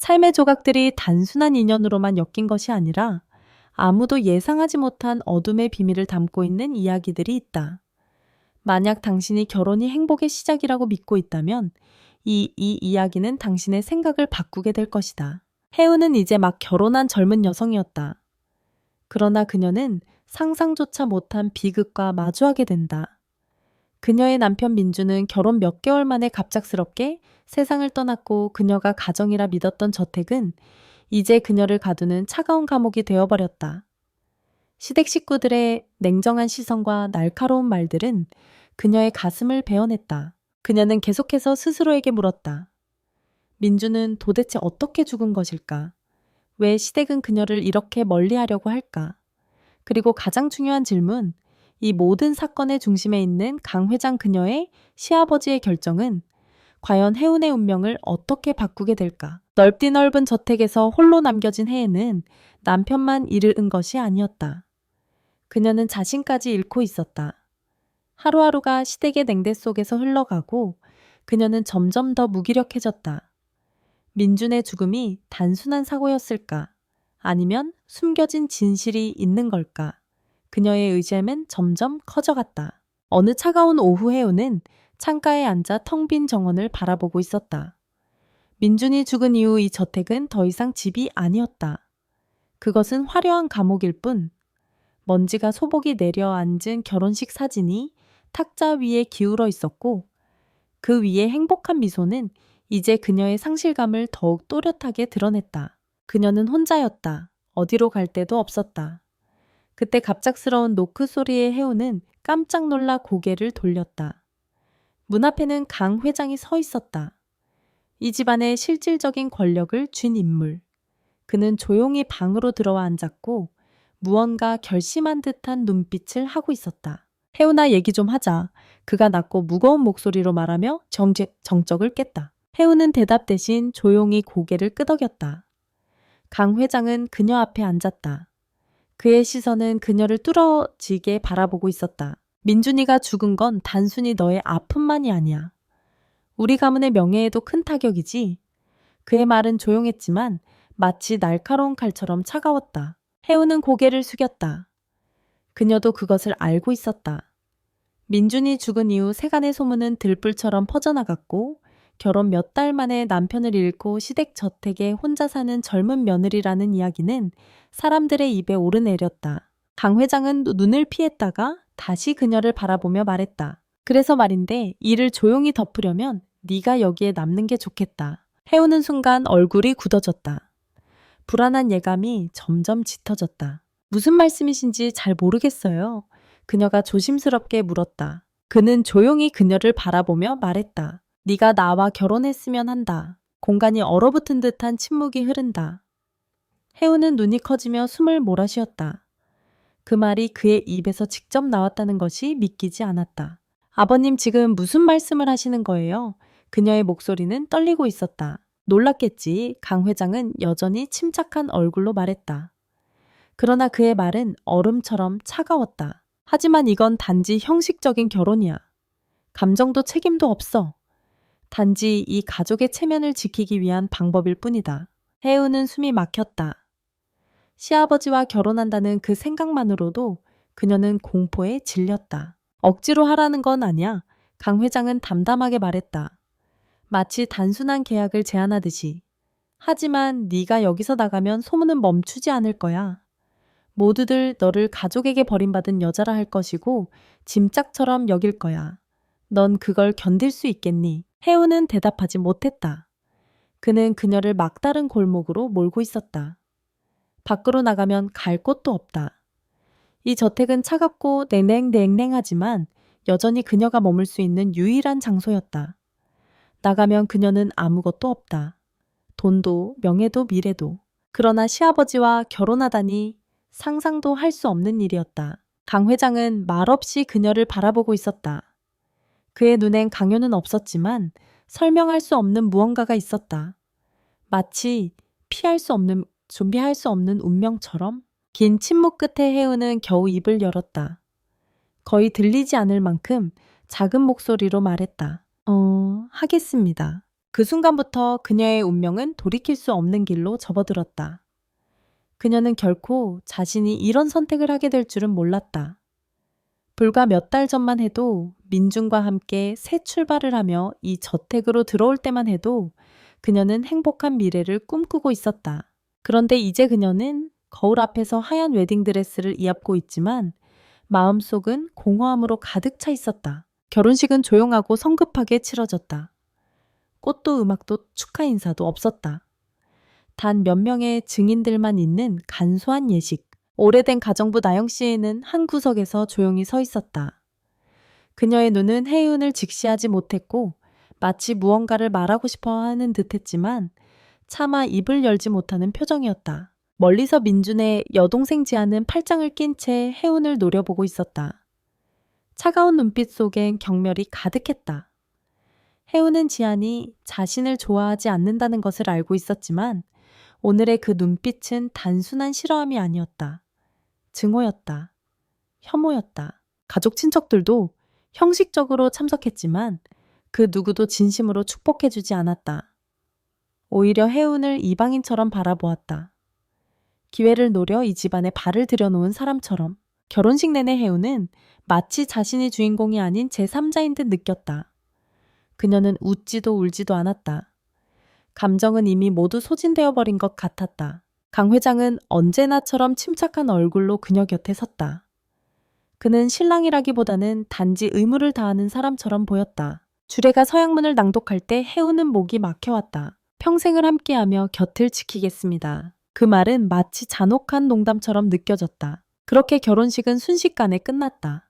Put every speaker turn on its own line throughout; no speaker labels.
삶의 조각들이 단순한 인연으로만 엮인 것이 아니라 아무도 예상하지 못한 어둠의 비밀을 담고 있는 이야기들이 있다. 만약 당신이 결혼이 행복의 시작이라고 믿고 있다면 이 이야기는 당신의 생각을 바꾸게 될 것이다. 혜은은 이제 막 결혼한 젊은 여성이었다. 그러나 그녀는 상상조차 못한 비극과 마주하게 된다. 그녀의 남편 민주는 결혼 몇 개월 만에 갑작스럽게 세상을 떠났고 그녀가 가정이라 믿었던 저택은 이제 그녀를 가두는 차가운 감옥이 되어버렸다. 시댁 식구들의 냉정한 시선과 날카로운 말들은 그녀의 가슴을 베어냈다. 그녀는 계속해서 스스로에게 물었다. 민주는 도대체 어떻게 죽은 것일까? 왜 시댁은 그녀를 이렇게 멀리하려고 할까? 그리고 가장 중요한 질문, 이 모든 사건의 중심에 있는 강 회장 그녀의 시아버지의 결정은 과연 혜운의 운명을 어떻게 바꾸게 될까? 넓디 넓은 저택에서 홀로 남겨진 혜은은 남편만 잃은 것이 아니었다. 그녀는 자신까지 잃고 있었다. 하루하루가 시댁의 냉대 속에서 흘러가고 그녀는 점점 더 무기력해졌다. 민준의 죽음이 단순한 사고였을까? 아니면 숨겨진 진실이 있는 걸까? 그녀의 의심은 점점 커져갔다. 어느 차가운 오후 혜우는 창가에 앉아 텅 빈 정원을 바라보고 있었다. 민준이 죽은 이후 이 저택은 더 이상 집이 아니었다. 그것은 화려한 감옥일 뿐. 먼지가 소복이 내려앉은 결혼식 사진이 탁자 위에 기울어 있었고 그 위에 행복한 미소는 이제 그녀의 상실감을 더욱 또렷하게 드러냈다. 그녀는 혼자였다. 어디로 갈 데도 없었다. 그때 갑작스러운 노크 소리에 혜우는 깜짝 놀라 고개를 돌렸다. 문 앞에는 강 회장이 서 있었다. 이 집안의 실질적인 권력을 쥔 인물. 그는 조용히 방으로 들어와 앉았고 무언가 결심한 듯한 눈빛을 하고 있었다. 혜우나 얘기 좀 하자. 그가 낮고 무거운 목소리로 말하며 정적을 깼다. 혜우는 대답 대신 조용히 고개를 끄덕였다. 강 회장은 그녀 앞에 앉았다. 그의 시선은 그녀를 뚫어지게 바라보고 있었다. 민준이가 죽은 건 단순히 너의 아픔만이 아니야. 우리 가문의 명예에도 큰 타격이지. 그의 말은 조용했지만 마치 날카로운 칼처럼 차가웠다. 혜우는 고개를 숙였다. 그녀도 그것을 알고 있었다. 민준이 죽은 이후 세간의 소문은 들불처럼 퍼져나갔고 결혼 몇 달 만에 남편을 잃고 시댁 저택에 혼자 사는 젊은 며느리라는 이야기는 사람들의 입에 오르내렸다. 강 회장은 눈을 피했다가 다시 그녀를 바라보며 말했다. 그래서 말인데 이를 조용히 덮으려면 네가 여기에 남는 게 좋겠다. 혜우는 순간 얼굴이 굳어졌다. 불안한 예감이 점점 짙어졌다. 무슨 말씀이신지 잘 모르겠어요. 그녀가 조심스럽게 물었다. 그는 조용히 그녀를 바라보며 말했다. 네가 나와 결혼했으면 한다. 공간이 얼어붙은 듯한 침묵이 흐른다. 혜우는 눈이 커지며 숨을 몰아쉬었다. 그 말이 그의 입에서 직접 나왔다는 것이 믿기지 않았다. 아버님 지금 무슨 말씀을 하시는 거예요? 그녀의 목소리는 떨리고 있었다. 놀랐겠지. 강 회장은 여전히 침착한 얼굴로 말했다. 그러나 그의 말은 얼음처럼 차가웠다. 하지만 이건 단지 형식적인 결혼이야. 감정도 책임도 없어. 단지 이 가족의 체면을 지키기 위한 방법일 뿐이다. 혜우는 숨이 막혔다. 시아버지와 결혼한다는 그 생각만으로도 그녀는 공포에 질렸다. 억지로 하라는 건 아니야. 강 회장은 담담하게 말했다. 마치 단순한 계약을 제안하듯이. 하지만 네가 여기서 나가면 소문은 멈추지 않을 거야. 모두들 너를 가족에게 버림받은 여자라 할 것이고 짐짝처럼 여길 거야. 넌 그걸 견딜 수 있겠니? 혜우는 대답하지 못했다. 그는 그녀를 막다른 골목으로 몰고 있었다. 밖으로 나가면 갈 곳도 없다. 이 저택은 차갑고 냉랭하지만 여전히 그녀가 머물 수 있는 유일한 장소였다. 나가면 그녀는 아무것도 없다. 돈도 명예도 미래도. 그러나 시아버지와 결혼하다니 상상도 할 수 없는 일이었다. 강 회장은 말없이 그녀를 바라보고 있었다. 그의 눈엔 강요는 없었지만 설명할 수 없는 무언가가 있었다. 마치 준비할 수 없는 운명처럼. 긴 침묵 끝에 혜우는 겨우 입을 열었다. 거의 들리지 않을 만큼 작은 목소리로 말했다. 하겠습니다. 그 순간부터 그녀의 운명은 돌이킬 수 없는 길로 접어들었다. 그녀는 결코 자신이 이런 선택을 하게 될 줄은 몰랐다. 불과 몇 달 전만 해도 민준과 함께 새 출발을 하며 이 저택으로 들어올 때만 해도 그녀는 행복한 미래를 꿈꾸고 있었다. 그런데 이제 그녀는 거울 앞에서 하얀 웨딩드레스를 입고 있지만 마음속은 공허함으로 가득 차 있었다. 결혼식은 조용하고 성급하게 치러졌다. 꽃도 음악도 축하 인사도 없었다. 단 몇 명의 증인들만 있는 간소한 예식. 오래된 가정부 나영 씨는 한 구석에서 조용히 서 있었다. 그녀의 눈은 혜윤을 직시하지 못했고 마치 무언가를 말하고 싶어 하는 듯 했지만 차마 입을 열지 못하는 표정이었다. 멀리서 민준의 여동생 지아는 팔짱을 낀 채 혜윤을 노려보고 있었다. 차가운 눈빛 속엔 경멸이 가득했다. 혜윤은 지안이 자신을 좋아하지 않는다는 것을 알고 있었지만 오늘의 그 눈빛은 단순한 싫어함이 아니었다. 증오였다. 혐오였다. 가족 친척들도 형식적으로 참석했지만 그 누구도 진심으로 축복해주지 않았다. 오히려 혜운을 이방인처럼 바라보았다. 기회를 노려 이 집안에 발을 들여놓은 사람처럼. 결혼식 내내 혜운은 마치 자신이 주인공이 아닌 제3자인 듯 느꼈다. 그녀는 웃지도 울지도 않았다. 감정은 이미 모두 소진되어 버린 것 같았다. 강 회장은 언제나처럼 침착한 얼굴로 그녀 곁에 섰다. 그는 신랑이라기보다는 단지 의무를 다하는 사람처럼 보였다. 주례가 서양문을 낭독할 때 혜우는 목이 막혀왔다. 평생을 함께하며 곁을 지키겠습니다. 그 말은 마치 잔혹한 농담처럼 느껴졌다. 그렇게 결혼식은 순식간에 끝났다.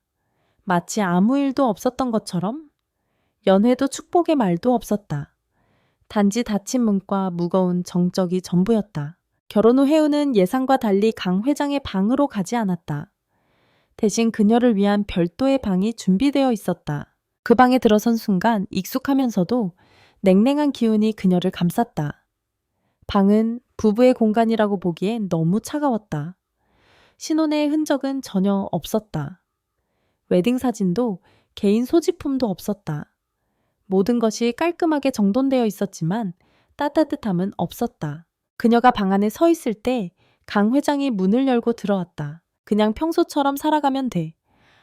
마치 아무 일도 없었던 것처럼 연회도 축복의 말도 없었다. 단지 닫힌 문과 무거운 정적이 전부였다. 결혼 후 혜우는 예상과 달리 강 회장의 방으로 가지 않았다. 대신 그녀를 위한 별도의 방이 준비되어 있었다. 그 방에 들어선 순간 익숙하면서도 냉랭한 기운이 그녀를 감쌌다. 방은 부부의 공간이라고 보기엔 너무 차가웠다. 신혼의 흔적은 전혀 없었다. 웨딩 사진도 개인 소지품도 없었다. 모든 것이 깔끔하게 정돈되어 있었지만 따뜻함은 없었다. 그녀가 방 안에 서 있을 때 강 회장이 문을 열고 들어왔다. 그냥 평소처럼 살아가면 돼.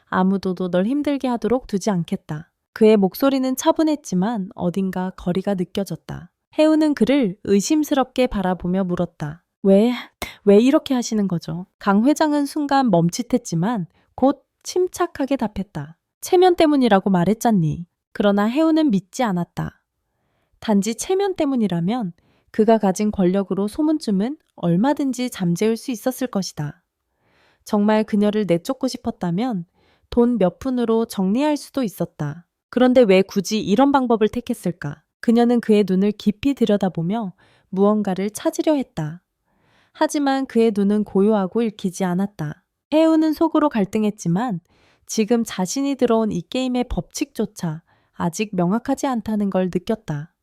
아무도 널 힘들게 하도록 두지 않겠다. 그의 목소리는 차분했지만 어딘가 거리가 느껴졌다. 혜우는 그를 의심스럽게 바라보며 물었다. 왜 이렇게 하시는 거죠? 강 회장은 순간 멈칫했지만 곧 침착하게 답했다. 체면 때문이라고 말했잖니. 그러나 혜우는 믿지 않았다. 단지 체면 때문이라면 그가 가진 권력으로 소문쯤은 얼마든지 잠재울 수 있었을 것이다. 정말 그녀를 내쫓고 싶었다면 돈 몇 푼으로 정리할 수도 있었다. 그런데 왜 굳이 이런 방법을 택했을까? 그녀는 그의 눈을 깊이 들여다보며 무언가를 찾으려 했다. 하지만 그의 눈은 고요하고 읽히지 않았다. 혜우는 속으로 갈등했지만 지금 자신이 들어온 이 게임의 법칙조차 아직 명확하지 않다는 걸 느꼈다.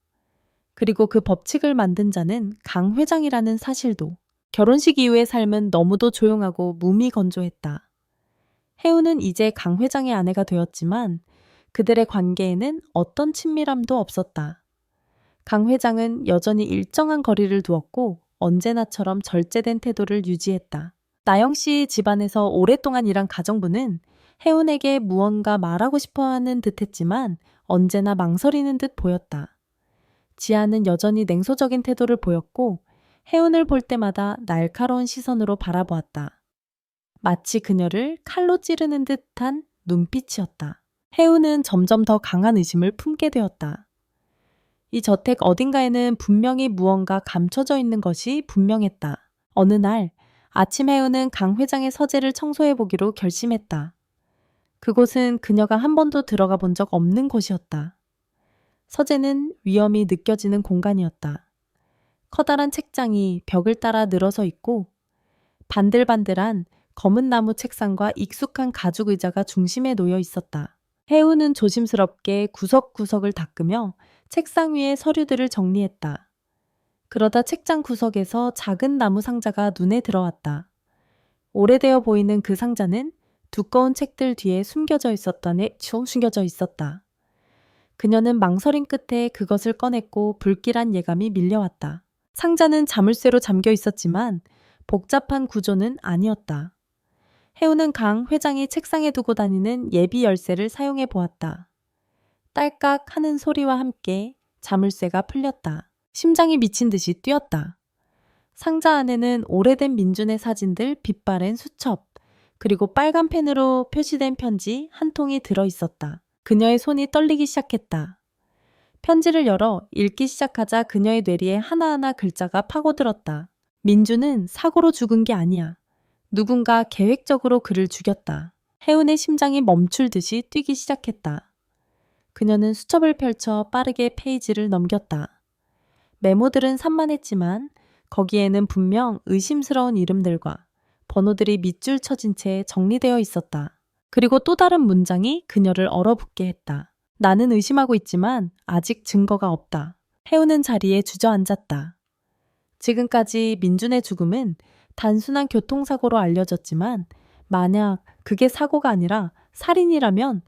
그리고 그 법칙을 만든 자는 강 회장이라는 사실도. 결혼식 이후의 삶은 너무도 조용하고 무미건조했다. 혜우는 이제 강 회장의 아내가 되었지만 그들의 관계에는 어떤 친밀함도 없었다. 강 회장은 여전히 일정한 거리를 두었고 언제나처럼 절제된 태도를 유지했다. 나영 씨 집안에서 오랫동안 일한 가정부는 혜운에게 무언가 말하고 싶어하는 듯했지만 언제나 망설이는 듯 보였다. 지아는 여전히 냉소적인 태도를 보였고 혜운을 볼 때마다 날카로운 시선으로 바라보았다. 마치 그녀를 칼로 찌르는 듯한 눈빛이었다. 혜운은 점점 더 강한 의심을 품게 되었다. 이 저택 어딘가에는 분명히 무언가 감춰져 있는 것이 분명했다. 어느 날 아침 혜운은 강 회장의 서재를 청소해 보기로 결심했다. 그곳은 그녀가 한 번도 들어가 본 적 없는 곳이었다. 서재는 위험이 느껴지는 공간이었다. 커다란 책장이 벽을 따라 늘어서 있고 반들반들한 검은 나무 책상과 익숙한 가죽 의자가 중심에 놓여 있었다. 혜우는 조심스럽게 구석구석을 닦으며 책상 위에 서류들을 정리했다. 그러다 책장 구석에서 작은 나무 상자가 눈에 들어왔다. 오래되어 보이는 그 상자는 두꺼운 책들 뒤에 숨겨져 있었다. 그녀는 망설임 끝에 그것을 꺼냈고 불길한 예감이 밀려왔다. 상자는 자물쇠로 잠겨 있었지만 복잡한 구조는 아니었다. 해우는 강 회장이 책상에 두고 다니는 예비 열쇠를 사용해 보았다. 딸깍 하는 소리와 함께 자물쇠가 풀렸다. 심장이 미친 듯이 뛰었다. 상자 안에는 오래된 민준의 사진들 빛바랜 수첩, 그리고 빨간 펜으로 표시된 편지 한 통이 들어 있었다. 그녀의 손이 떨리기 시작했다. 편지를 열어 읽기 시작하자 그녀의 뇌리에 하나하나 글자가 파고들었다. 민준은 사고로 죽은 게 아니야. 누군가 계획적으로 그를 죽였다. 해운의 심장이 멈출 듯이 뛰기 시작했다. 그녀는 수첩을 펼쳐 빠르게 페이지를 넘겼다. 메모들은 산만했지만 거기에는 분명 의심스러운 이름들과 번호들이 밑줄 쳐진 채 정리되어 있었다. 그리고 또 다른 문장이 그녀를 얼어붙게 했다. 나는 의심하고 있지만 아직 증거가 없다. 해우는 자리에 주저앉았다. 지금까지 민준의 죽음은 단순한 교통사고로 알려졌지만 만약 그게 사고가 아니라 살인이라면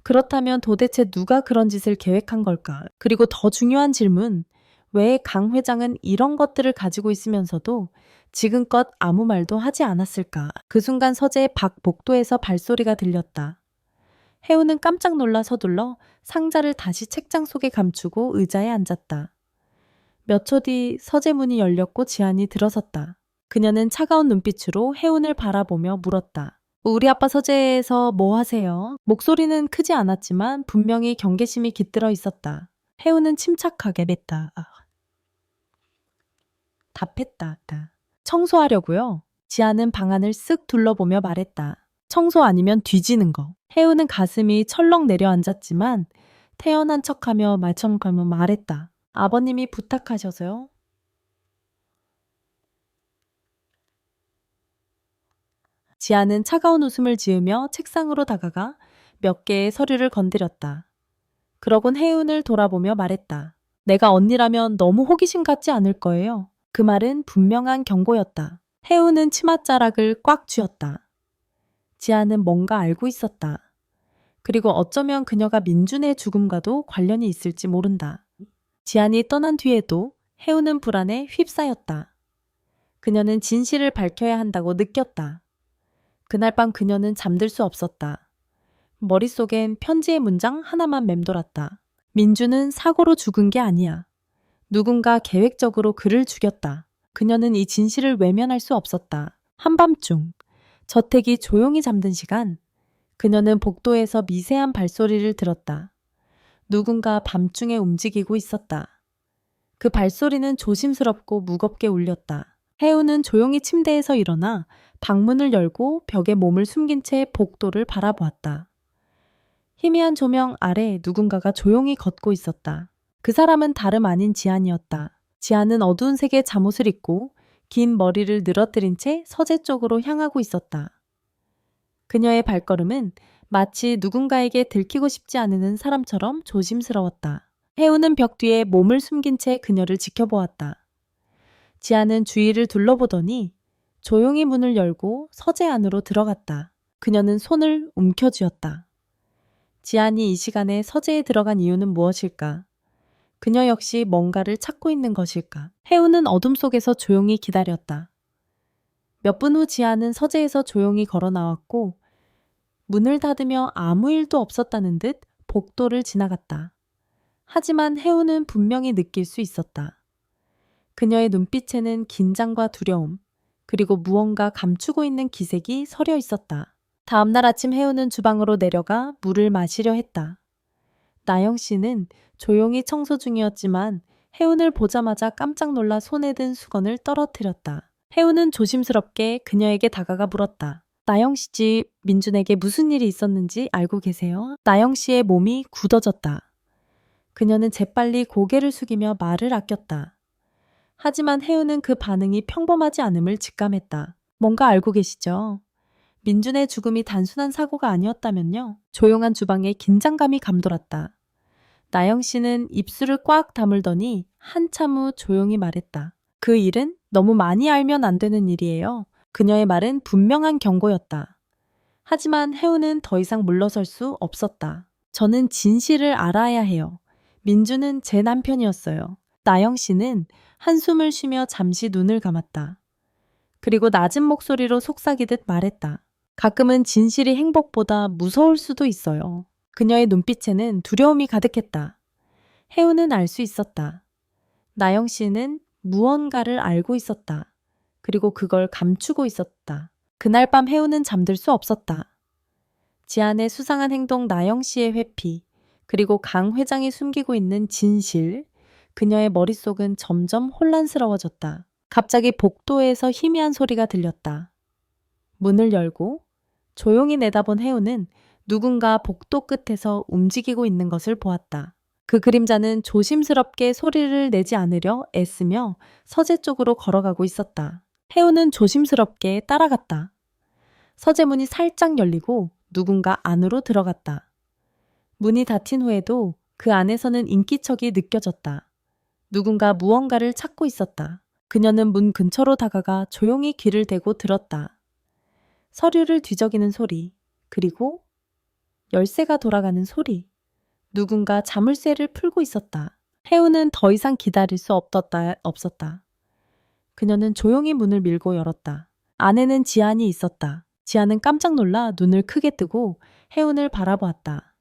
그렇다면 도대체 누가 그런 짓을 계획한 걸까? 그리고 더 중요한 질문, 왜 강 회장은 이런 것들을 가지고 있으면서도 지금껏 아무 말도 하지 않았을까? 그 순간 서재의 박복도에서 발소리가 들렸다. 해우는 깜짝 놀라 서둘러 상자를 다시 책장 속에 감추고 의자에 앉았다. 몇 초 뒤 서재 문이 열렸고 지안이 들어섰다. 그녀는 차가운 눈빛으로 해운을 바라보며 물었다. 우리 아빠 서재에서 뭐 하세요? 목소리는 크지 않았지만 분명히 경계심이 깃들어 있었다. 해운은 침착하게 냈다. 답했다. 청소하려고요. 지아는 방안을 쓱 둘러보며 말했다. 청소 아니면 뒤지는 거. 해운은 가슴이 철렁 내려앉았지만 태연한 척하며 말청하며 말했다. 아버님이 부탁하셔서요. 지아는 차가운 웃음을 지으며 책상으로 다가가 몇 개의 서류를 건드렸다. 그러곤 해운을 돌아보며 말했다. 내가 언니라면 너무 호기심 갖지 않을 거예요. 그 말은 분명한 경고였다. 해운은 치맛자락을 꽉 쥐었다. 지아는 뭔가 알고 있었다. 그리고 어쩌면 그녀가 민준의 죽음과도 관련이 있을지 모른다. 지안이 떠난 뒤에도 해운은 불안에 휩싸였다. 그녀는 진실을 밝혀야 한다고 느꼈다. 그날 밤 그녀는 잠들 수 없었다. 머릿속엔 편지의 문장 하나만 맴돌았다. 민준은 사고로 죽은 게 아니야. 누군가 계획적으로 그를 죽였다. 그녀는 이 진실을 외면할 수 없었다. 한밤중, 저택이 조용히 잠든 시간, 그녀는 복도에서 미세한 발소리를 들었다. 누군가 밤중에 움직이고 있었다. 그 발소리는 조심스럽고 무겁게 울렸다. 해우는 조용히 침대에서 일어나 방문을 열고 벽에 몸을 숨긴 채 복도를 바라보았다. 희미한 조명 아래 누군가가 조용히 걷고 있었다. 그 사람은 다름 아닌 지안이었다. 지안은 어두운 색의 잠옷을 입고 긴 머리를 늘어뜨린 채 서재 쪽으로 향하고 있었다. 그녀의 발걸음은 마치 누군가에게 들키고 싶지 않은 사람처럼 조심스러웠다. 해우는 벽 뒤에 몸을 숨긴 채 그녀를 지켜보았다. 지안은 주위를 둘러보더니 조용히 문을 열고 서재 안으로 들어갔다. 그녀는 손을 움켜쥐었다. 지안이 이 시간에 서재에 들어간 이유는 무엇일까? 그녀 역시 뭔가를 찾고 있는 것일까? 해우는 어둠 속에서 조용히 기다렸다. 몇 분 후 지안은 서재에서 조용히 걸어 나왔고 문을 닫으며 아무 일도 없었다는 듯 복도를 지나갔다. 하지만 해우는 분명히 느낄 수 있었다. 그녀의 눈빛에는 긴장과 두려움, 그리고 무언가 감추고 있는 기색이 서려 있었다. 다음 날 아침 해우는 주방으로 내려가 물을 마시려 했다. 나영 씨는 조용히 청소 중이었지만 해운을 보자마자 깜짝 놀라 손에 든 수건을 떨어뜨렸다. 해운은 조심스럽게 그녀에게 다가가 물었다. 나영 씨 집 민준에게 무슨 일이 있었는지 알고 계세요? 나영 씨의 몸이 굳어졌다. 그녀는 재빨리 고개를 숙이며 말을 아꼈다. 하지만 해운은 그 반응이 평범하지 않음을 직감했다. 뭔가 알고 계시죠? 민준의 죽음이 단순한 사고가 아니었다면요? 조용한 주방에 긴장감이 감돌았다. 나영 씨는 입술을 꽉 다물더니 한참 후 조용히 말했다. 그 일은 너무 많이 알면 안 되는 일이에요. 그녀의 말은 분명한 경고였다. 하지만 해우는 더 이상 물러설 수 없었다. 저는 진실을 알아야 해요. 민주는 제 남편이었어요. 나영 씨는 한숨을 쉬며 잠시 눈을 감았다. 그리고 낮은 목소리로 속삭이듯 말했다. 가끔은 진실이 행복보다 무서울 수도 있어요. 그녀의 눈빛에는 두려움이 가득했다. 혜우는 알 수 있었다. 나영 씨는 무언가를 알고 있었다. 그리고 그걸 감추고 있었다. 그날 밤 혜우는 잠들 수 없었다. 지안의 수상한 행동, 나영 씨의 회피, 그리고 강 회장이 숨기고 있는 진실, 그녀의 머릿속은 점점 혼란스러워졌다. 갑자기 복도에서 희미한 소리가 들렸다. 문을 열고 조용히 내다본 혜우는 누군가 복도 끝에서 움직이고 있는 것을 보았다. 그 그림자는 조심스럽게 소리를 내지 않으려 애쓰며 서재 쪽으로 걸어가고 있었다. 혜우는 조심스럽게 따라갔다. 서재 문이 살짝 열리고 누군가 안으로 들어갔다. 문이 닫힌 후에도 그 안에서는 인기척이 느껴졌다. 누군가 무언가를 찾고 있었다. 그녀는 문 근처로 다가가 조용히 귀를 대고 들었다. 서류를 뒤적이는 소리, 그리고 열쇠가 돌아가는 소리. 누군가 자물쇠를 풀고 있었다. 혜우는 더 이상 기다릴 수 없었다. 그녀는 조용히 문을 밀고 열었다. 안에는 지안이 있었다. 지안은 깜짝 놀라 눈을 크게 뜨고 혜운을 바라보았다.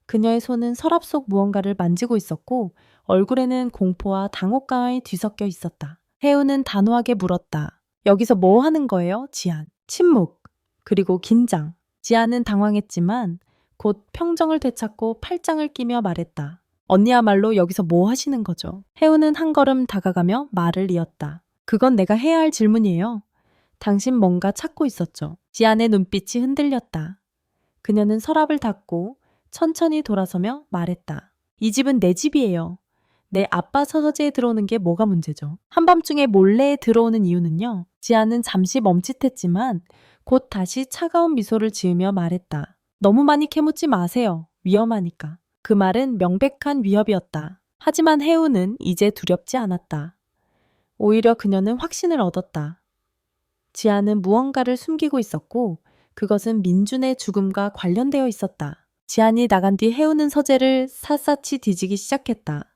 그녀의 손은 서랍 속 무언가를 만지고 있었고 얼굴에는 공포와 당혹감이 뒤섞여 있었다. 혜운은 단호하게 물었다. 여기서 뭐 하는 거예요, 지안? 침묵, 그리고 긴장. 지안은 당황했지만 곧 평정을 되찾고 팔짱을 끼며 말했다. 언니야말로 여기서 뭐 하시는 거죠? 혜운은 한 걸음 다가가며 말을 이었다. 그건 내가 해야 할 질문이에요. 당신 뭔가 찾고 있었죠. 지안의 눈빛이 흔들렸다. 그녀는 서랍을 닫고 천천히 돌아서며 말했다. 이 집은 내 집이에요. 내 아빠 서재에 들어오는 게 뭐가 문제죠? 한밤중에 몰래 들어오는 이유는요. 지안은 잠시 멈칫했지만 곧 다시 차가운 미소를 지으며 말했다. 너무 많이 캐묻지 마세요. 위험하니까. 그 말은 명백한 위협이었다. 하지만 혜우는 이제 두렵지 않았다. 오히려 그녀는 확신을 얻었다. 지안은 무언가를 숨기고 있었고 그것은 민준의 죽음과 관련되어 있었다. 지안이 나간 뒤 혜우는 서재를 샅샅이 뒤지기 시작했다.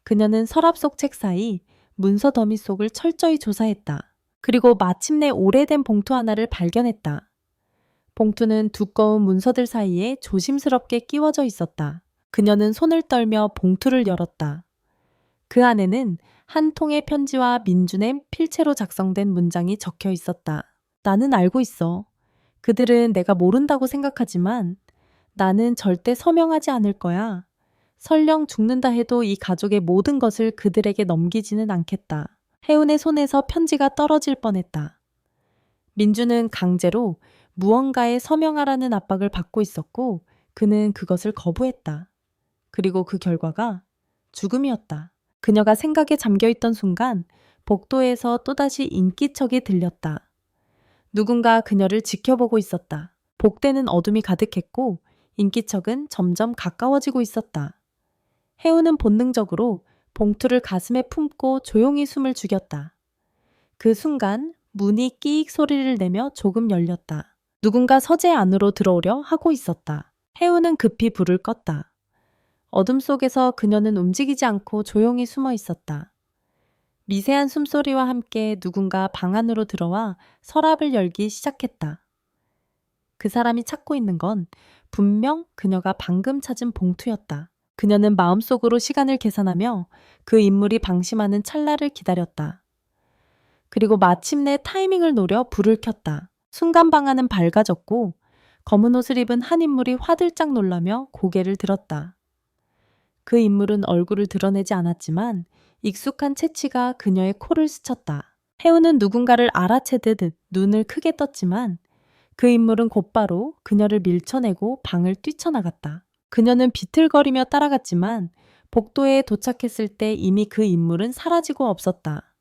그녀는 서랍 속 책 사이 문서 더미 속을 철저히 조사했다. 그리고 마침내 오래된 봉투 하나를 발견했다. 봉투는 두꺼운 문서들 사이에 조심스럽게 끼워져 있었다. 그녀는 손을 떨며 봉투를 열었다. 그 안에는 한 통의 편지와 민준의 필체로 작성된 문장이 적혀 있었다. 나는 알고 있어. 그들은 내가 모른다고 생각하지만 나는 절대 서명하지 않을 거야. 설령 죽는다 해도 이 가족의 모든 것을 그들에게 넘기지는 않겠다. 혜운의 손에서 편지가 떨어질 뻔했다. 민준은 강제로 무언가에 서명하라는 압박을 받고 있었고 그는 그것을 거부했다. 그리고 그 결과가 죽음이었다. 그녀가 생각에 잠겨있던 순간 복도에서 또다시 인기척이 들렸다. 누군가 그녀를 지켜보고 있었다. 복대는 어둠이 가득했고 인기척은 점점 가까워지고 있었다. 혜우는 본능적으로 봉투를 가슴에 품고 조용히 숨을 죽였다. 그 순간 문이 끼익 소리를 내며 조금 열렸다. 누군가 서재 안으로 들어오려 하고 있었다. 혜우는 급히 불을 껐다. 어둠 속에서 그녀는 움직이지 않고 조용히 숨어 있었다. 미세한 숨소리와 함께 누군가 방 안으로 들어와 서랍을 열기 시작했다. 그 사람이 찾고 있는 건 분명 그녀가 방금 찾은 봉투였다. 그녀는 마음속으로 시간을 계산하며 그 인물이 방심하는 찰나를 기다렸다. 그리고 마침내 타이밍을 노려 불을 켰다. 순간 방 안은 밝아졌고 검은 옷을 입은 한 인물이 화들짝 놀라며 고개를 들었다. 그 인물은 얼굴을 드러내지 않았지만 익숙한 채취가 그녀의 코를 스쳤다. 혜우는 누군가를 알아채듯 눈을 크게 떴지만 그 인물은 곧바로 그녀를 밀쳐내고 방을 뛰쳐나갔다. 그녀는 비틀거리며 따라갔지만 복도에 도착했을 때 이미 그 인물은 사라지고 없었다.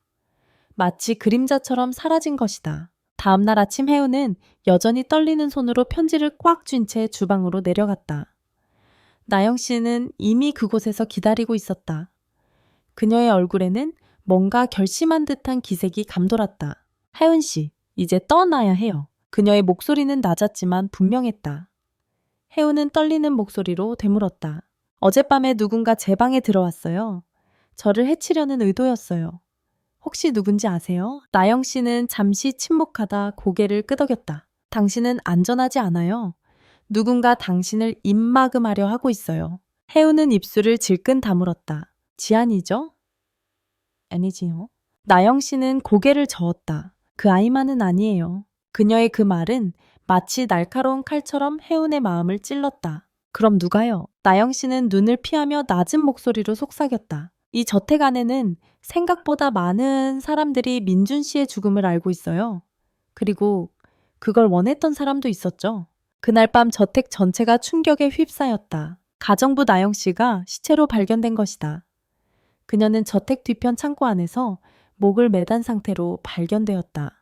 마치 그림자처럼 사라진 것이다. 다음날 아침 혜우는 여전히 떨리는 손으로 편지를 꽉 쥔 채 주방으로 내려갔다. 나영 씨는 이미 그곳에서 기다리고 있었다. 그녀의 얼굴에는 뭔가 결심한 듯한 기색이 감돌았다. 혜은 씨, 이제 떠나야 해요. 그녀의 목소리는 낮았지만 분명했다. 혜우는 떨리는 목소리로 되물었다. 어젯밤에 누군가 제 방에 들어왔어요. 저를 해치려는 의도였어요. 혹시 누군지 아세요? 나영 씨는 잠시 침묵하다 고개를 끄덕였다. 당신은 안전하지 않아요. 누군가 당신을 입막음하려 하고 있어요. 혜우는 입술을 질끈 다물었다. 지안이죠? 아니지요. 나영 씨는 고개를 저었다. 그 아이만은 아니에요. 그녀의 그 말은 마치 날카로운 칼처럼 혜운의 마음을 찔렀다. 그럼 누가요? 나영 씨는 눈을 피하며 낮은 목소리로 속삭였다. 이 저택 안에는 생각보다 많은 사람들이 민준 씨의 죽음을 알고 있어요. 그리고 그걸 원했던 사람도 있었죠. 그날 밤 저택 전체가 충격에 휩싸였다. 가정부 나영 씨가 시체로 발견된 것이다. 그녀는 저택 뒤편 창고 안에서 목을 매단 상태로 발견되었다.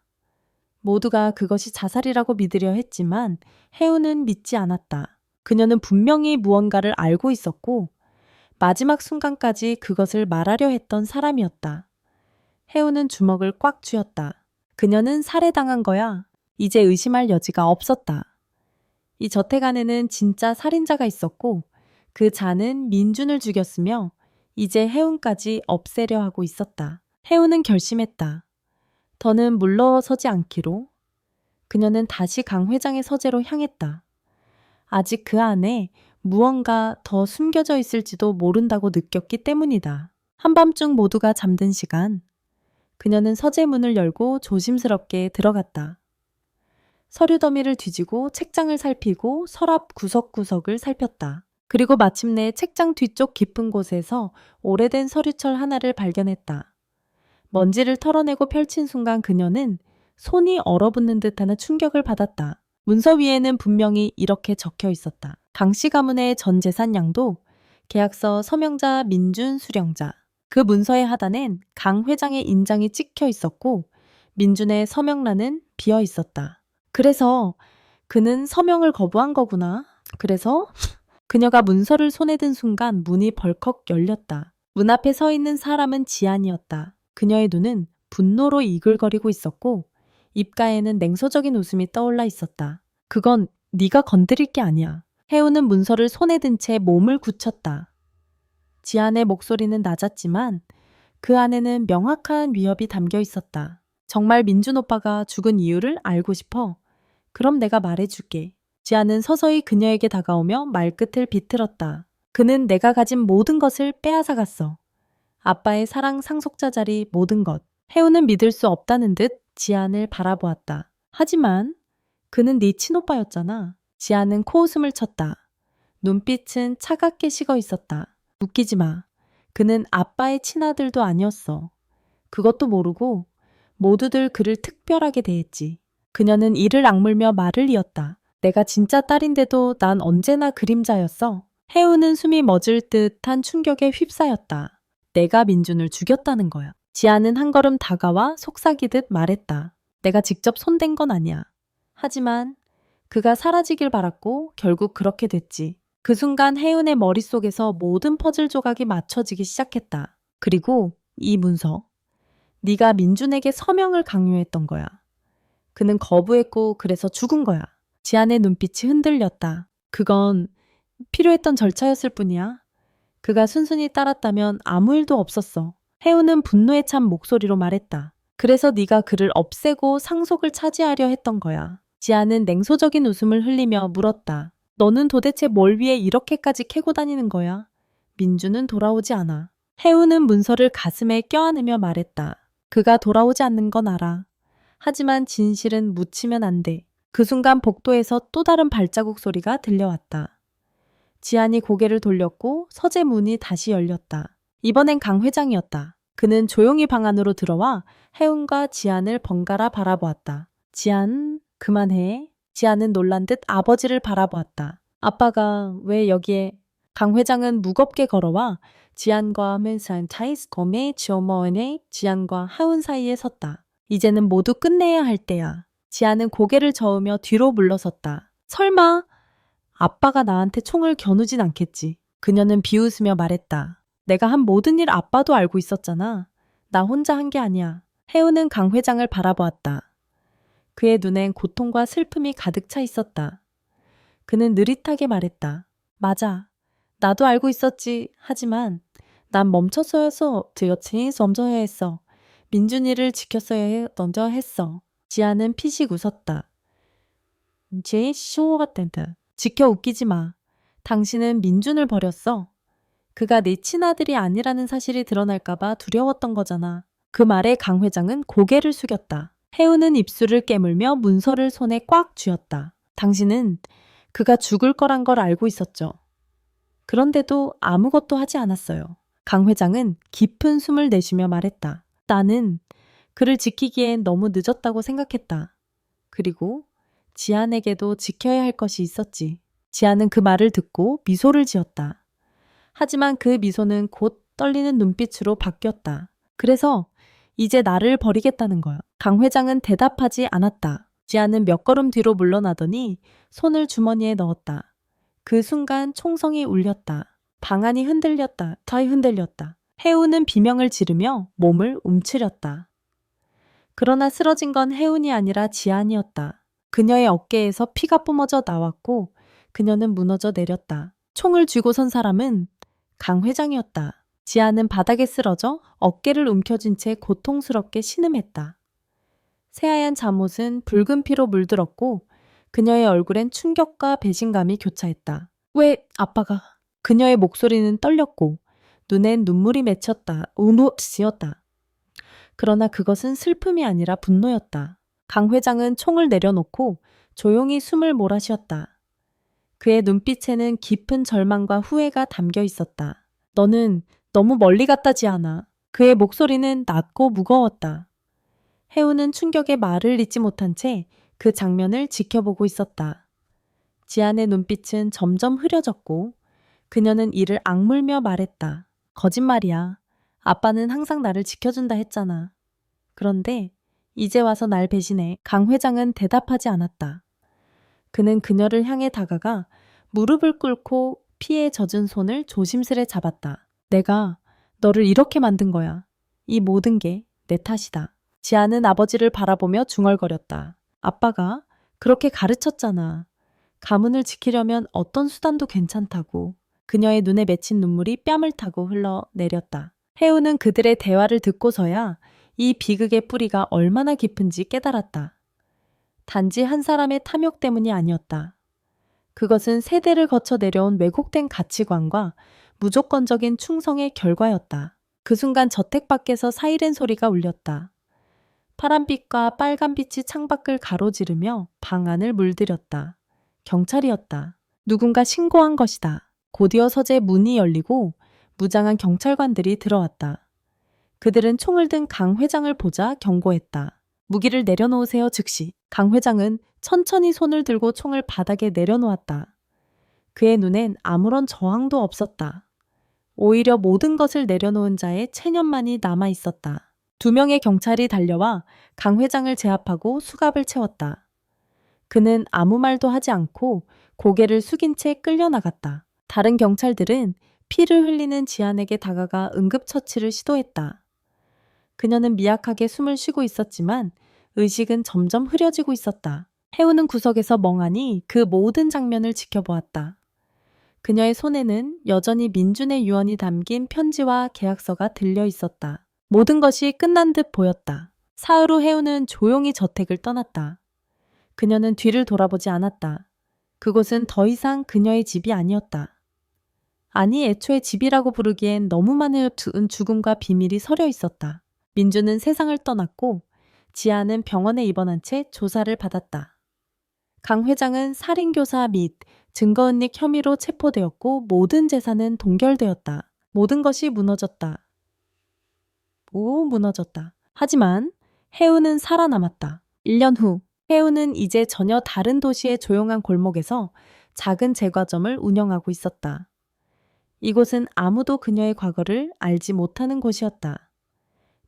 모두가 그것이 자살이라고 믿으려 했지만 혜우는 믿지 않았다. 그녀는 분명히 무언가를 알고 있었고 마지막 순간까지 그것을 말하려 했던 사람이었다. 혜우는 주먹을 꽉 쥐었다. 그녀는 살해당한 거야. 이제 의심할 여지가 없었다. 이 저택 안에는 진짜 살인자가 있었고 그 자는 민준을 죽였으며 이제 혜운까지 없애려 하고 있었다. 혜운은 결심했다. 더는 물러서지 않기로. 그녀는 다시 강 회장의 서재로 향했다. 아직 그 안에 무언가 더 숨겨져 있을지도 모른다고 느꼈기 때문이다. 한밤중 모두가 잠든 시간. 그녀는 서재 문을 열고 조심스럽게 들어갔다. 서류 더미를 뒤지고 책장을 살피고 서랍 구석구석을 살폈다. 그리고 마침내 책장 뒤쪽 깊은 곳에서 오래된 서류철 하나를 발견했다. 먼지를 털어내고 펼친 순간 그녀는 손이 얼어붙는 듯하는 충격을 받았다. 문서 위에는 분명히 이렇게 적혀 있었다. 강씨 가문의 전 재산 양도 계약서 서명자 민준 수령자. 그 문서의 하단엔 강 회장의 인장이 찍혀 있었고 민준의 서명란은 비어 있었다. 그래서 그는 서명을 거부한 거구나. 그래서 그녀가 문서를 손에 든 순간 문이 벌컥 열렸다. 문 앞에 서 있는 사람은 지안이었다. 그녀의 눈은 분노로 이글거리고 있었고 입가에는 냉소적인 웃음이 떠올라 있었다. 그건 네가 건드릴 게 아니야. 혜우는 문서를 손에 든 채 몸을 굳혔다. 지안의 목소리는 낮았지만 그 안에는 명확한 위협이 담겨 있었다. 정말 민준 오빠가 죽은 이유를 알고 싶어? 그럼 내가 말해줄게. 지안은 서서히 그녀에게 다가오며 말끝을 비틀었다. 그는 내가 가진 모든 것을 빼앗아갔어. 아빠의 사랑 상속자 자리 모든 것. 혜우는 믿을 수 없다는 듯 지안을 바라보았다. 하지만 그는 네 친오빠였잖아. 지안은 코웃음을 쳤다. 눈빛은 차갑게 식어 있었다. 웃기지 마. 그는 아빠의 친아들도 아니었어. 그것도 모르고 모두들 그를 특별하게 대했지. 그녀는 이를 악물며 말을 이었다. 내가 진짜 딸인데도 난 언제나 그림자였어. 혜우는 숨이 멎을 듯한 충격에 휩싸였다. 내가 민준을 죽였다는 거야. 지안은 한 걸음 다가와 속삭이듯 말했다. 내가 직접 손댄 건 아니야. 하지만 그가 사라지길 바랐고 결국 그렇게 됐지. 그 순간 혜은의 머릿속에서 모든 퍼즐 조각이 맞춰지기 시작했다. 그리고 이 문서. 네가 민준에게 서명을 강요했던 거야. 그는 거부했고 그래서 죽은 거야. 지안의 눈빛이 흔들렸다. 그건 필요했던 절차였을 뿐이야. 그가 순순히 따랐다면 아무 일도 없었어. 혜우는 분노에 찬 목소리로 말했다. 그래서 네가 그를 없애고 상속을 차지하려 했던 거야. 지아는 냉소적인 웃음을 흘리며 물었다. 너는 도대체 뭘 위해 이렇게까지 캐고 다니는 거야? 민주는 돌아오지 않아. 혜우는 문서를 가슴에 껴안으며 말했다. 그가 돌아오지 않는 건 알아. 하지만 진실은 묻히면 안 돼. 그 순간 복도에서 또 다른 발자국 소리가 들려왔다. 지안이 고개를 돌렸고 서재 문이 다시 열렸다. 이번엔 강 회장이었다. 그는 조용히 방 안으로 들어와 혜운과 지안을 번갈아 바라보았다. 지안, 그만해. 지안은 놀란 듯 아버지를 바라보았다. 아빠가 왜 여기에? 강 회장은 무겁게 걸어와 지안과 맨산타이스 검의 지어머니 지안과 하운 사이에 섰다. 이제는 모두 끝내야 할 때야. 지안은 고개를 저으며 뒤로 물러섰다. 설마 아빠가 나한테 총을 겨누진 않겠지. 그녀는 비웃으며 말했다. 내가 한 모든 일 아빠도 알고 있었잖아. 나 혼자 한 게 아니야. 혜우는 강 회장을 바라보았다. 그의 눈엔 고통과 슬픔이 가득 차 있었다. 그는 느릿하게 말했다. 맞아. 나도 알고 있었지. 하지만 난 멈췄어야 했어. 드여친이 멈춰야 했어. 민준이를 먼저 했어. 지아는 피식 웃었다. 제 쇼가 땐다. 지켜 웃기지 마. 당신은 민준을 버렸어. 그가 네 친아들이 아니라는 사실이 드러날까봐 두려웠던 거잖아. 그 말에 강 회장은 고개를 숙였다. 해우는 입술을 깨물며 문서를 손에 꽉 쥐었다. 당신은 그가 죽을 거란 걸 알고 있었죠. 그런데도 아무것도 하지 않았어요. 강 회장은 깊은 숨을 내쉬며 말했다. 나는 그를 지키기엔 너무 늦었다고 생각했다. 그리고 지안에게도 지켜야 할 것이 있었지. 지안은 그 말을 듣고 미소를 지었다. 하지만 그 미소는 곧 떨리는 눈빛으로 바뀌었다. 그래서 이제 나를 버리겠다는 거야. 강 회장은 대답하지 않았다. 지아는 몇 걸음 뒤로 물러나더니 손을 주머니에 넣었다. 그 순간 총성이 울렸다. 방안이 흔들렸다. 타이 흔들렸다. 해운은 비명을 지르며 몸을 움츠렸다. 그러나 쓰러진 건 해운이 아니라 지안이었다. 그녀의 어깨에서 피가 뿜어져 나왔고 그녀는 무너져 내렸다. 총을 쥐고 선 사람은 강 회장이었다. 지아는 바닥에 쓰러져 어깨를 움켜쥔 채 고통스럽게 신음했다. 새하얀 잠옷은 붉은 피로 물들었고 그녀의 얼굴엔 충격과 배신감이 교차했다. 왜 아빠가? 그녀의 목소리는 떨렸고 눈엔 눈물이 맺혔다. 지었다. 그러나 그것은 슬픔이 아니라 분노였다. 강 회장은 총을 내려놓고 조용히 숨을 몰아쉬었다. 그의 눈빛에는 깊은 절망과 후회가 담겨 있었다. 너는 너무 멀리 갔다 지아나. 그의 목소리는 낮고 무거웠다. 해우는 충격에 말을 잇지 못한 채 그 장면을 지켜보고 있었다. 지안의 눈빛은 점점 흐려졌고 그녀는 이를 악물며 말했다. 거짓말이야. 아빠는 항상 나를 지켜준다 했잖아. 그런데 이제 와서 날 배신해. 강 회장은 대답하지 않았다. 그는 그녀를 향해 다가가 무릎을 꿇고 피에 젖은 손을 조심스레 잡았다. 내가 너를 이렇게 만든 거야. 이 모든 게 내 탓이다. 지아는 아버지를 바라보며 중얼거렸다. 아빠가 그렇게 가르쳤잖아. 가문을 지키려면 어떤 수단도 괜찮다고. 그녀의 눈에 맺힌 눈물이 뺨을 타고 흘러내렸다. 해우는 그들의 대화를 듣고서야 이 비극의 뿌리가 얼마나 깊은지 깨달았다. 단지 한 사람의 탐욕 때문이 아니었다. 그것은 세대를 거쳐 내려온 왜곡된 가치관과 무조건적인 충성의 결과였다. 그 순간 저택 밖에서 사이렌 소리가 울렸다. 파란빛과 빨간빛이 창밖을 가로지르며 방 안을 물들였다. 경찰이었다. 누군가 신고한 것이다. 곧이어 서재 문이 열리고 무장한 경찰관들이 들어왔다. 그들은 총을 든 강 회장을 보자 경고했다. 무기를 내려놓으세요 즉시. 강 회장은 천천히 손을 들고 총을 바닥에 내려놓았다. 그의 눈엔 아무런 저항도 없었다. 오히려 모든 것을 내려놓은 자의 체념만이 남아 있었다. 2명의 경찰이 달려와 강 회장을 제압하고 수갑을 채웠다. 그는 아무 말도 하지 않고 고개를 숙인 채 끌려나갔다. 다른 경찰들은 피를 흘리는 지안에게 다가가 응급처치를 시도했다. 그녀는 미약하게 숨을 쉬고 있었지만 의식은 점점 흐려지고 있었다. 해우는 구석에서 멍하니 그 모든 장면을 지켜보았다. 그녀의 손에는 여전히 민준의 유언이 담긴 편지와 계약서가 들려 있었다. 모든 것이 끝난 듯 보였다. 사흘 후 해우는 조용히 저택을 떠났다. 그녀는 뒤를 돌아보지 않았다. 그곳은 더 이상 그녀의 집이 아니었다. 아니, 애초에 집이라고 부르기엔 너무 많은 죽음과 비밀이 서려 있었다. 민주는 세상을 떠났고 지아는 병원에 입원한 채 조사를 받았다. 강 회장은 살인교사 및 증거은닉 혐의로 체포되었고 모든 재산은 동결되었다. 모든 것이 무너졌다. 무너졌다. 하지만 해우는 살아남았다. 1년 후 해우는 이제 전혀 다른 도시의 조용한 골목에서 작은 제과점을 운영하고 있었다. 이곳은 아무도 그녀의 과거를 알지 못하는 곳이었다.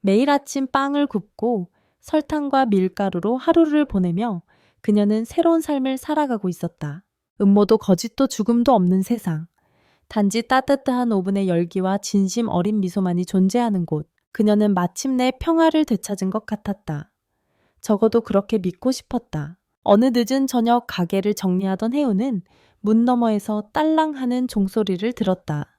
매일 아침 빵을 굽고 설탕과 밀가루로 하루를 보내며 그녀는 새로운 삶을 살아가고 있었다. 음모도 거짓도 죽음도 없는 세상. 단지 따뜻한 오븐의 열기와 진심 어린 미소만이 존재하는 곳. 그녀는 마침내 평화를 되찾은 것 같았다. 적어도 그렇게 믿고 싶었다. 어느 늦은 저녁 가게를 정리하던 해우는 문 너머에서 딸랑 하는 종소리를 들었다.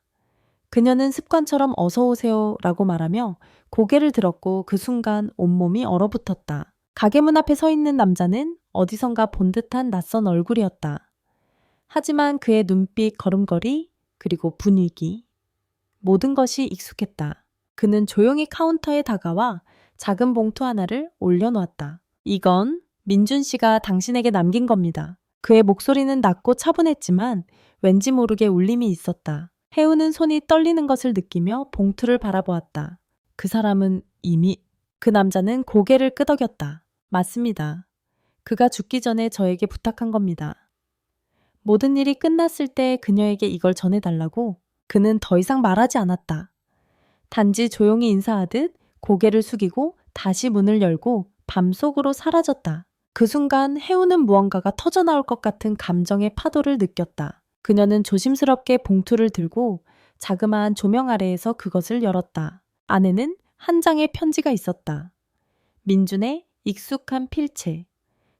그녀는 습관처럼 어서 오세요 라고 말하며 고개를 들었고 그 순간 온몸이 얼어붙었다. 가게 문 앞에 서 있는 남자는 어디선가 본 듯한 낯선 얼굴이었다. 하지만 그의 눈빛, 걸음걸이, 그리고 분위기, 모든 것이 익숙했다. 그는 조용히 카운터에 다가와 작은 봉투 하나를 올려놓았다. 이건 민준 씨가 당신에게 남긴 겁니다. 그의 목소리는 낮고 차분했지만 왠지 모르게 울림이 있었다. 해우는 손이 떨리는 것을 느끼며 봉투를 바라보았다. 그 사람은 이미... 그 남자는 고개를 끄덕였다. 맞습니다. 그가 죽기 전에 저에게 부탁한 겁니다. 모든 일이 끝났을 때 그녀에게 이걸 전해달라고. 그는 더 이상 말하지 않았다. 단지 조용히 인사하듯 고개를 숙이고 다시 문을 열고 밤속으로 사라졌다. 그 순간 해우는 무언가가 터져나올 것 같은 감정의 파도를 느꼈다. 그녀는 조심스럽게 봉투를 들고 자그마한 조명 아래에서 그것을 열었다. 안에는 한 장의 편지가 있었다. 민준의 익숙한 필체.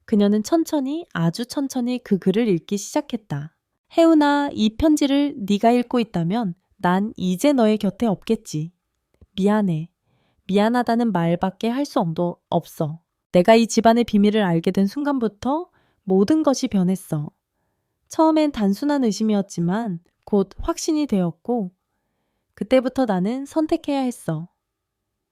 그녀는 천천히, 아주 천천히 그 글을 읽기 시작했다. 혜훈아, 이 편지를 네가 읽고 있다면 난 이제 너의 곁에 없겠지. 미안해. 미안하다는 말밖에 할 수 없어. 내가 이 집안의 비밀을 알게 된 순간부터 모든 것이 변했어. 처음엔 단순한 의심이었지만 곧 확신이 되었고 그때부터 나는 선택해야 했어.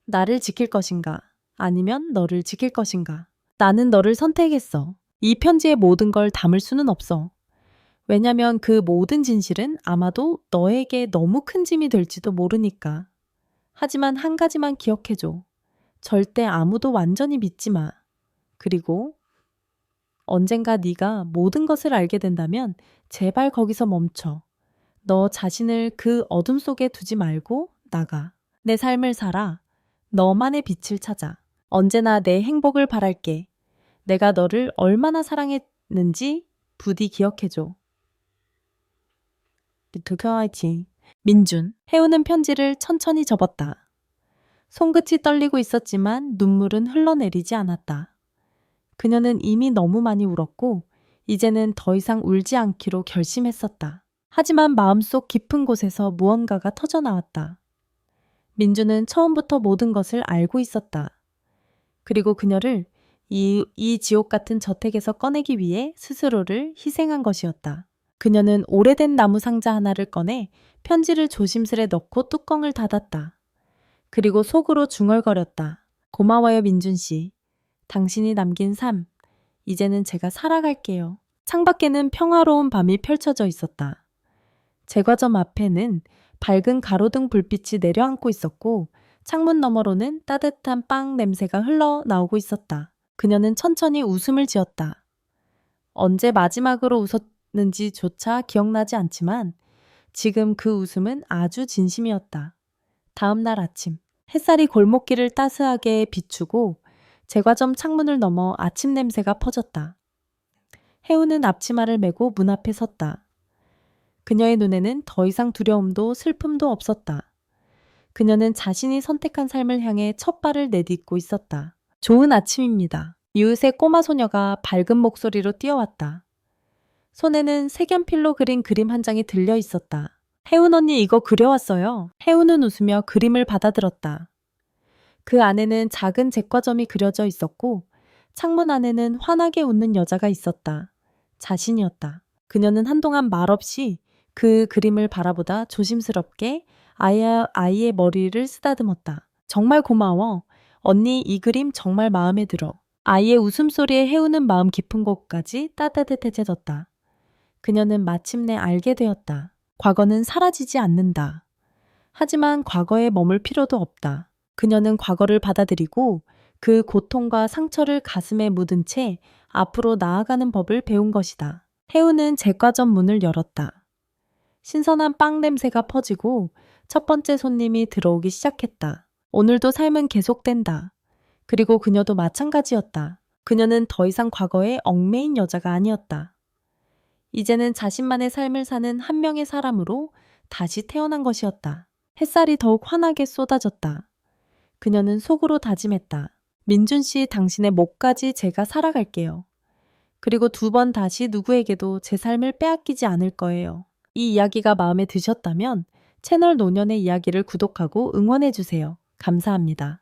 나를 지킬 것인가? 아니면 너를 지킬 것인가? 나는 너를 선택했어. 이 편지에 모든 걸 담을 수는 없어. 왜냐면 그 모든 진실은 아마도 너에게 너무 큰 짐이 될지도 모르니까. 하지만 한 가지만 기억해줘. 절대 아무도 완전히 믿지 마. 그리고 언젠가 네가 모든 것을 알게 된다면 제발 거기서 멈춰. 너 자신을 그 어둠 속에 두지 말고 나가. 내 삶을 살아. 너만의 빛을 찾아. 언제나 내 행복을 바랄게. 내가 너를 얼마나 사랑했는지 부디 기억해줘. 리토켜하이팅. 민준. 해우는 편지를 천천히 접었다. 손끝이 떨리고 있었지만 눈물은 흘러내리지 않았다. 그녀는 이미 너무 많이 울었고 이제는 더 이상 울지 않기로 결심했었다. 하지만 마음속 깊은 곳에서 무언가가 터져나왔다. 민주는 처음부터 모든 것을 알고 있었다. 그리고 그녀를 이 지옥 같은 저택에서 꺼내기 위해 스스로를 희생한 것이었다. 그녀는 오래된 나무 상자 하나를 꺼내 편지를 조심스레 넣고 뚜껑을 닫았다. 그리고 속으로 중얼거렸다. 고마워요, 민준 씨. 당신이 남긴 삶, 이제는 제가 살아갈게요. 창밖에는 평화로운 밤이 펼쳐져 있었다. 제과점 앞에는 밝은 가로등 불빛이 내려앉고 있었고 창문 너머로는 따뜻한 빵 냄새가 흘러나오고 있었다. 그녀는 천천히 웃음을 지었다. 언제 마지막으로 웃었는지조차 기억나지 않지만 지금 그 웃음은 아주 진심이었다. 다음 날 아침, 햇살이 골목길을 따스하게 비추고 제과점 창문을 넘어 아침 냄새가 퍼졌다. 해우는 앞치마를 메고 문 앞에 섰다. 그녀의 눈에는 더 이상 두려움도 슬픔도 없었다. 그녀는 자신이 선택한 삶을 향해 첫 발을 내딛고 있었다. 좋은 아침입니다. 이웃의 꼬마 소녀가 밝은 목소리로 뛰어왔다. 손에는 색연필로 그린 그림 한 장이 들려 있었다. 혜운 언니 이거 그려왔어요. 혜운은 웃으며 그림을 받아들었다. 그 안에는 작은 제과점이 그려져 있었고 창문 안에는 환하게 웃는 여자가 있었다. 자신이었다. 그녀는 한동안 말없이 그 그림을 바라보다 조심스럽게 아이의 머리를 쓰다듬었다. 정말 고마워. 언니 이 그림 정말 마음에 들어. 아이의 웃음소리에 해우는 마음 깊은 곳까지 따뜻해졌다. 그녀는 마침내 알게 되었다. 과거는 사라지지 않는다. 하지만 과거에 머물 필요도 없다. 그녀는 과거를 받아들이고 그 고통과 상처를 가슴에 묻은 채 앞으로 나아가는 법을 배운 것이다. 해우는 제과점 문을 열었다. 신선한 빵 냄새가 퍼지고 첫 번째 손님이 들어오기 시작했다. 오늘도 삶은 계속된다. 그리고 그녀도 마찬가지였다. 그녀는 더 이상 과거에 얽매인 여자가 아니었다. 이제는 자신만의 삶을 사는 한 명의 사람으로 다시 태어난 것이었다. 햇살이 더욱 환하게 쏟아졌다. 그녀는 속으로 다짐했다. 민준 씨, 당신의 목까지 제가 살아갈게요. 그리고 2번 다시 누구에게도 제 삶을 빼앗기지 않을 거예요. 이 이야기가 마음에 드셨다면 채널 노년의 이야기를 구독하고 응원해주세요. 감사합니다.